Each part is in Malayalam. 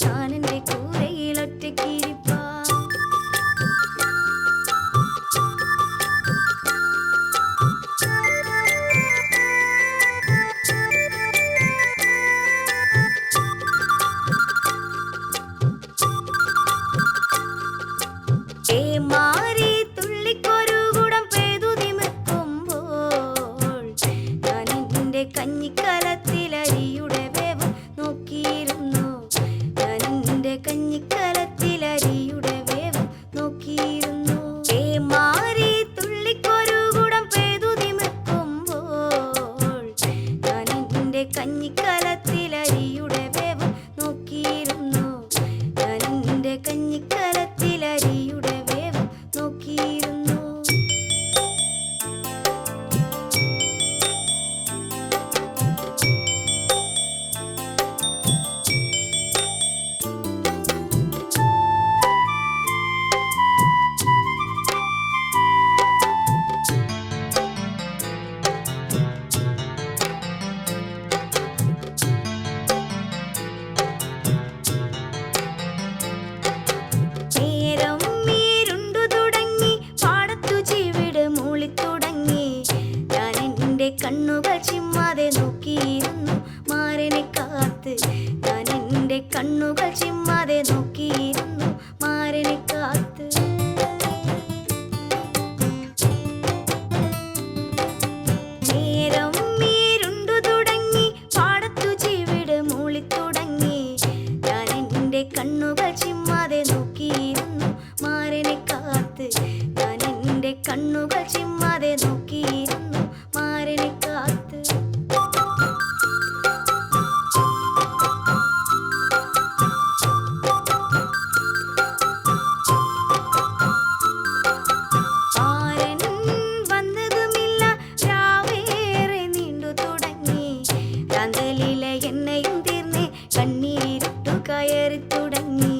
ഞാനെന്റെ കൂരയിലൊറ്റക്കിരിപ്പാ. മാറി തുള്ളിക്കൊരു കുടം പെയ്തു തിമിർക്കുമ്പോൾ ഞാൻ എന്റെ കഞ്ഞിക്കലത്തിലരിയുടെ വേവ് നോക്കിയിരുന്നു. ഞാൻ എന്റെ കഞ്ഞിക്കലത്തിലരിയുടെ വേവ് നോക്കിയിരുന്നു. മാറി തുള്ളിക്കൊരു കുടം പെയ്തു തിമിർക്കുമ്പോൾ ഞാൻ എന്റെ കഞ്ഞിക്കലത്തിലരിയുടെ വേവ് നോക്കിയിരുന്നു. ഞാൻ എന്റെ കഞ്ഞിക്കലത്തിലരിയുടെ വേവ് നോക്കിയിരുന്നു. നേരം ഇരുണ്ടു തുടങ്ങി, പാടത്തു ചീവിട് മൂളിത്തുടങ്ങി. ഞാൻ എന്റെ കണ്ണുകൾ ചിമ്മാതെ നോക്കിയിരുന്നു മാരനെ കാത്ത്. ഞാൻ എന്റെ കണ്ണുകൾ ചിമ്മാതെ നോക്കിയിരുന്നു മാരനെ കാത്ത്. നേരം ഇരുണ്ടു തുടങ്ങി, പാടത്തു ചീവിട് മൂളിത്തുടങ്ങി. ഞാൻ എന്റെ കണ്ണുകൾ ചിമ്മാതെ നോക്കിയിരുന്നു മാരനെ കാത്ത്. ഞാൻ എന്റെ കണ്ണുകൾ ചിമ്മാതെ നോക്കിയിരുന്നു മാരനെ കാത്ത്. മാരൻ വന്നതുമില്ല, രാവേറെ നീണ്ടു തുടങ്ങി. രാന്തലിലെ എണ്ണയും തീർന്നേ കണ്ണീരിട്ടു കയറി തുടങ്ങി.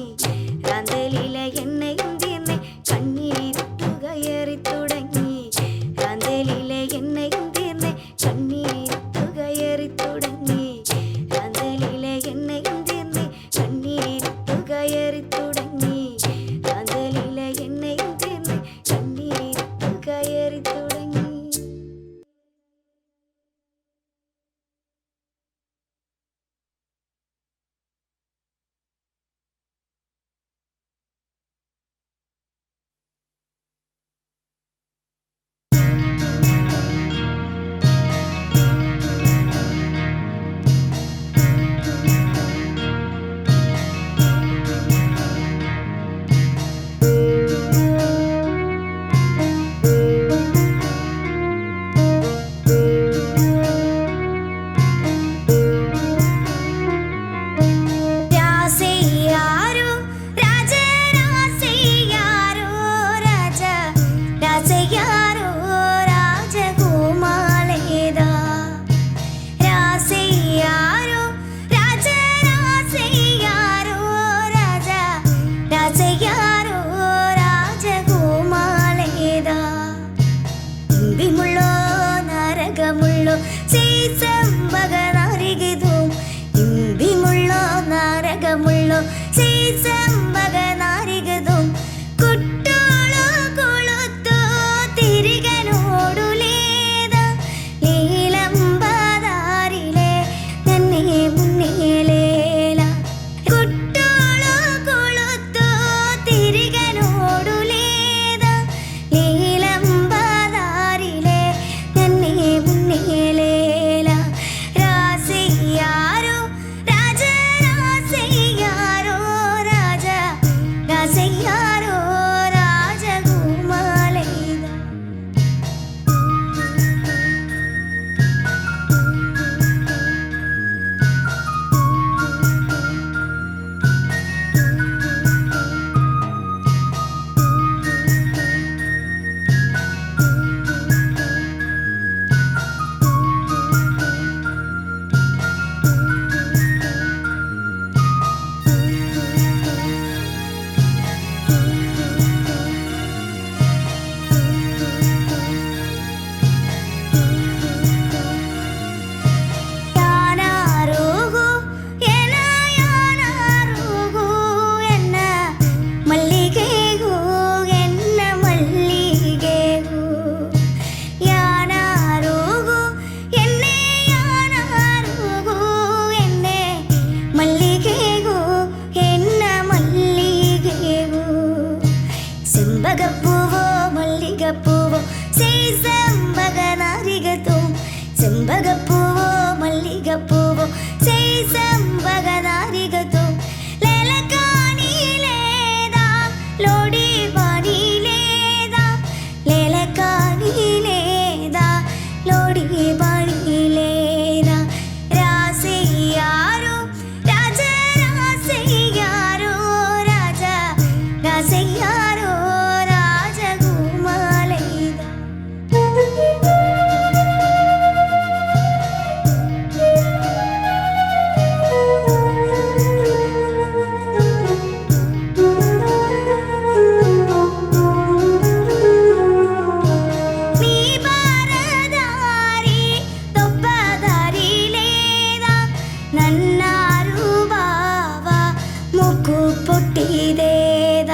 ಮುಕ್ಕು ಪೊಟ್ಟಿದೇದ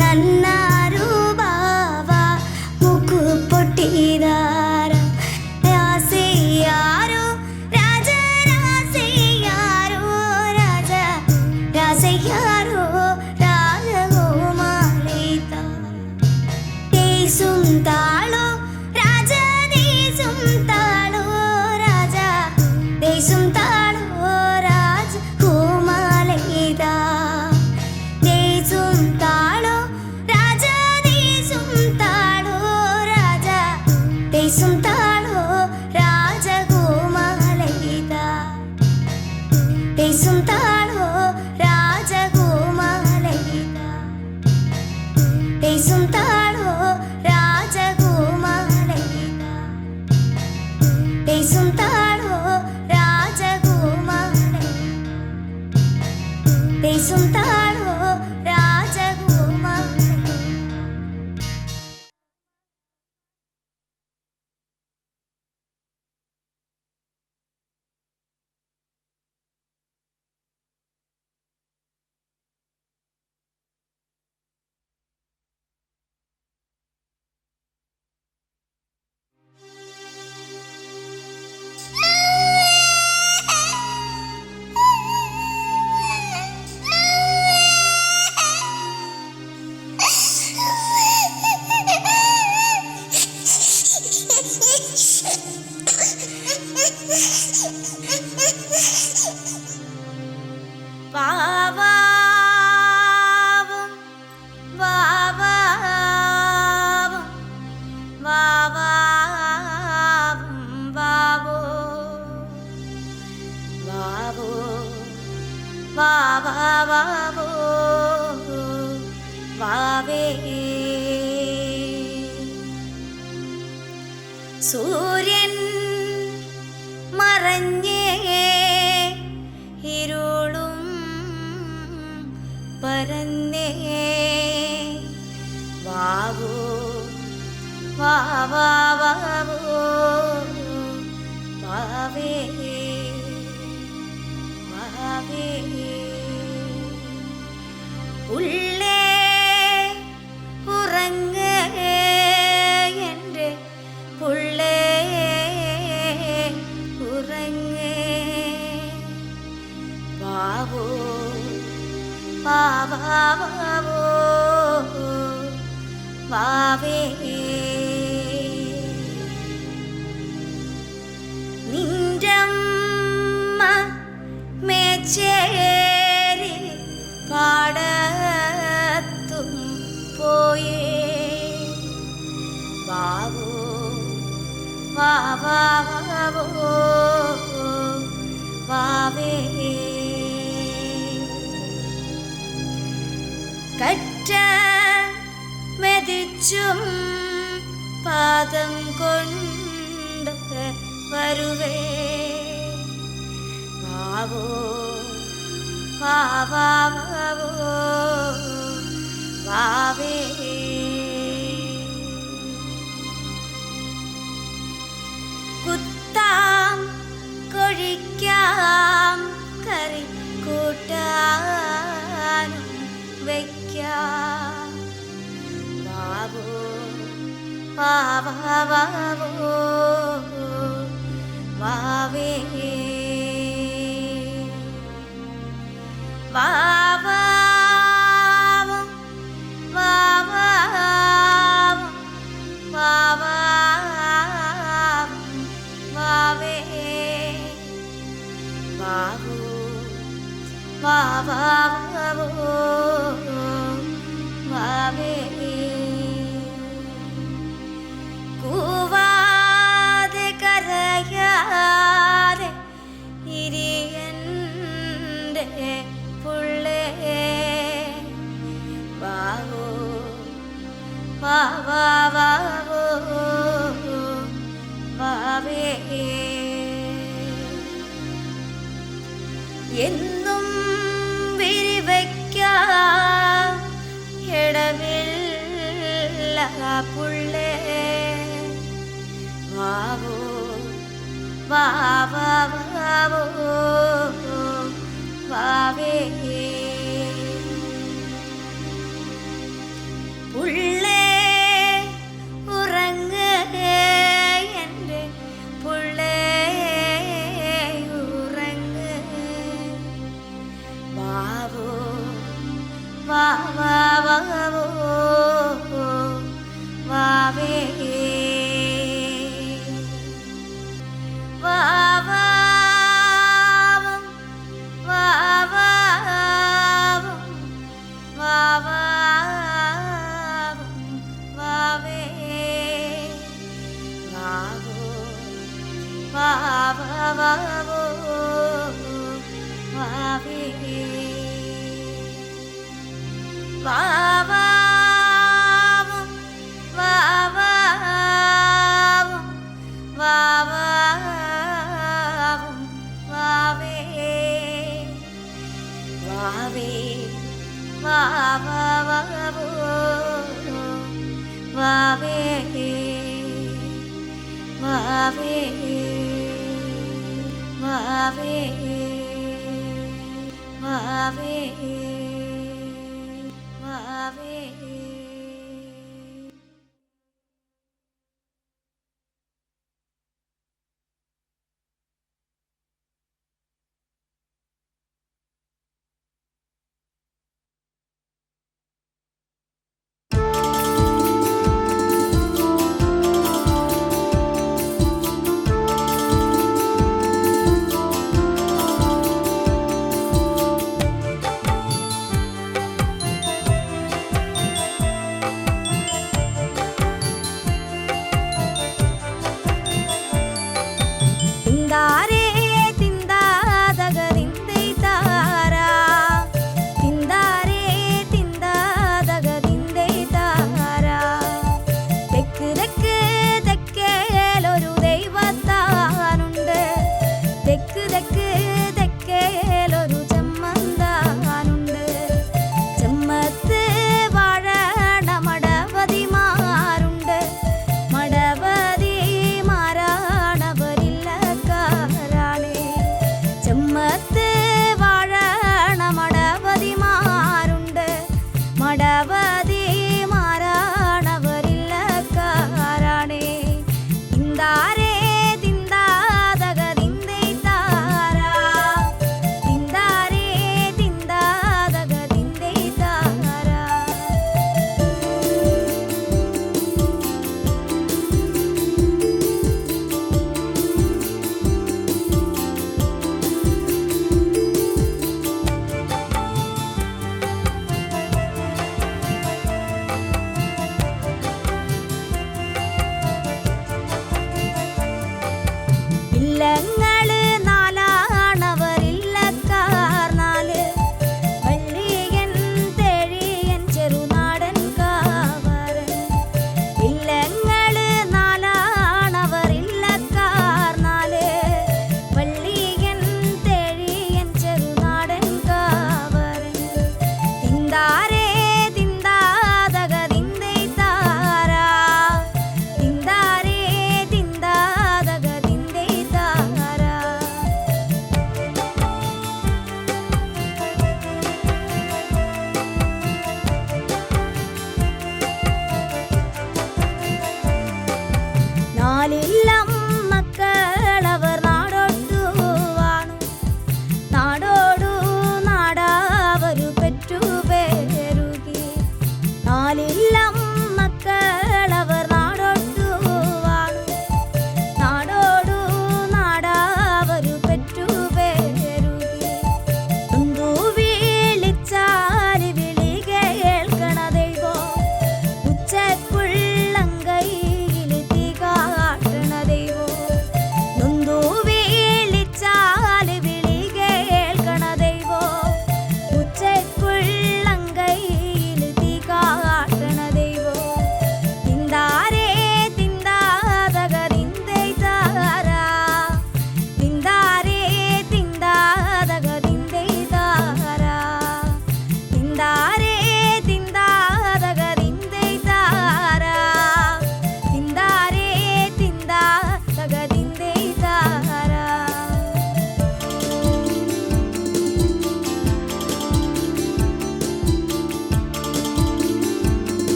ನನ್ನಾರು ಬಾವ ಮುಕ್ಕು ಪೊಟ್ಟಿದಾರ ರಾಸೆ ಯಾರೋ ರಾಜ ರಾಸೆ ಯಾರೋ ರಾಜ ರಾಸೆ ಯಾರೋ രാജകുമാരിത ദേശും താളോ രാജ ദേശും താളോ രാജ ദേശും താളോ രാജകുമാരിത ദേശും താളോ രാജ ദേശും താളോ രാജ ദേശും താളോ രാജകുമാരിത ദേശും താളോ രാജകുമാരിത ദേശും താളോ രാജകുമാരിത ദേശും താളോ രാജകുമാരിത ദേശും താളോ രാജകുമാരിത വാവാവും വാവാവും വാവാവും വാവോ വാവോ വാവാവോ വാവേ സൂര്യൻ മറഞ്ഞേ ഇരുളും പരന്നേ വാവോ വാവാവോ വാവേ വാവേ ഉള്ളേ ഉറങ്ങേ എൻ്റെ പുള്ളേ ഉറങ്ങേ വാവോ വാവാവോ വാവേ നിൻ്റമ്മ മേച്ചേരി പാടത്തും പോയേ വാവോ വാവാവോ വാവേ കറ്റ മെതിച്ചും പാദം കൊണ്ട് വരുവേ വാവോ വാവാവോ വാവേ കുത്താം കൊഴിക്കാം കറി കൂട്ടാനും വയ്ക്കാം വാവോ വാവാവോ വാവേ വാവാവും വാവാവും വാവാവും വാവേ വാവോ വാവാവോ വാവേ കൂവാതെ കരയാതെ ഇരിയൻ്റെ പുള്ളേ വാവോ വാവാവോ വാവേ എന്നും വിരിവയ്ക്കാം ഇടവില്ല പുള്ളേ വാവോ വാവാവോ വാവേ വാ വാ വാവോ വാവേ വാവാവും വാവാവും വാവാവും വാവേ വാവോ വാവാവോ വാവേ വാവാവും വാവാവും വാവാവും വാവേ വാവേ വാവാവോ വാവേ വാവേ വാവേ വാവേ വാവേ.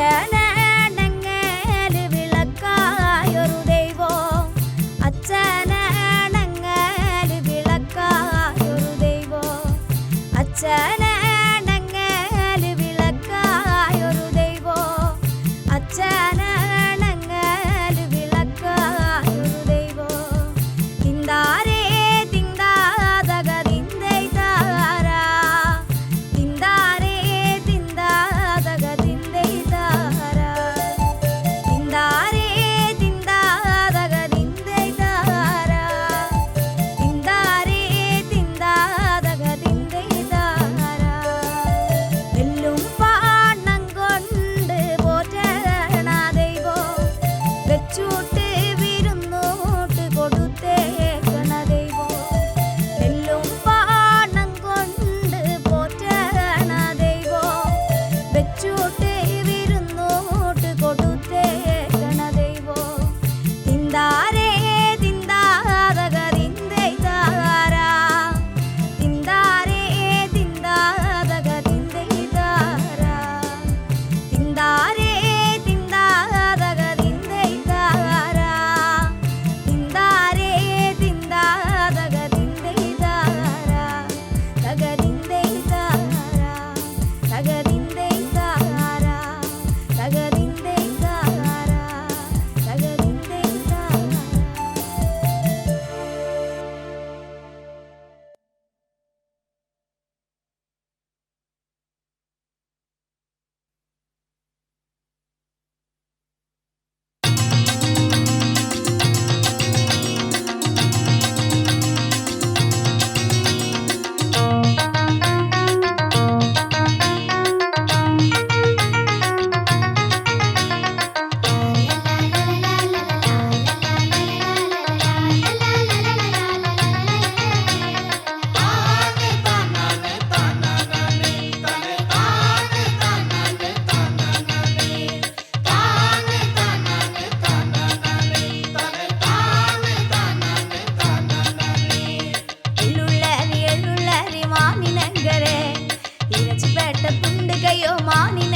അച്ഛനണങ്ങല് വിളക്കായൊരു ദൈവം അച്ഛനണങ്ങല് വിളക്കായൊരു ദൈവം അച്ഛനണങ്ങല് വിളക്കായൊരു ദൈവം അച്ഛനണങ്ങല് വിളക്കായൊരു ദൈവം തിന്താരേ തിന്താതക തിന്തൈതാരാ തിന്താരേ തിന്താതക തിന്തൈതാരാ തിന്താരേ തിന്താതക തിന്തൈതാരാ തിന്താരേ തിന്താതക തിന്തൈതാരാ എല്ലും പാണ്ണം കൊണ്ട് പോറ്റണ ദൈവം വെച്ചൂട്ട് വിരുന്നൂട്ട് കൊടുത്തേക്കണ ദൈവം എല്ലും പാണ്ണം കൊണ്ട് പോറ്റണ ദൈവം വെച്ചൂട്ട് വിരുന്നൂട്ട് കൊടുത്തേക്കണ ദൈവം തിന്താരേ തിന്താതക തിന്തൈതാരാ തിന്താരേ തിന്താതക തിന്തൈതാരാ തിന്താരേ തിന്താതക തിന്തൈതാരാ തിന്താരേ തിന്താതക തിന്തൈതാരാ തക തിന്തൈതാരാ തക തിന്തൈതാരാ തക തിന്തൈതാരാ തക തിന്തൈതാരാ എള്ളുള്ളരി എള്ളുള്ളരി മാനിനങ്കരെ ഇരച്ചിപ്പേട്ട തുണ്ടുകയോ മാനിന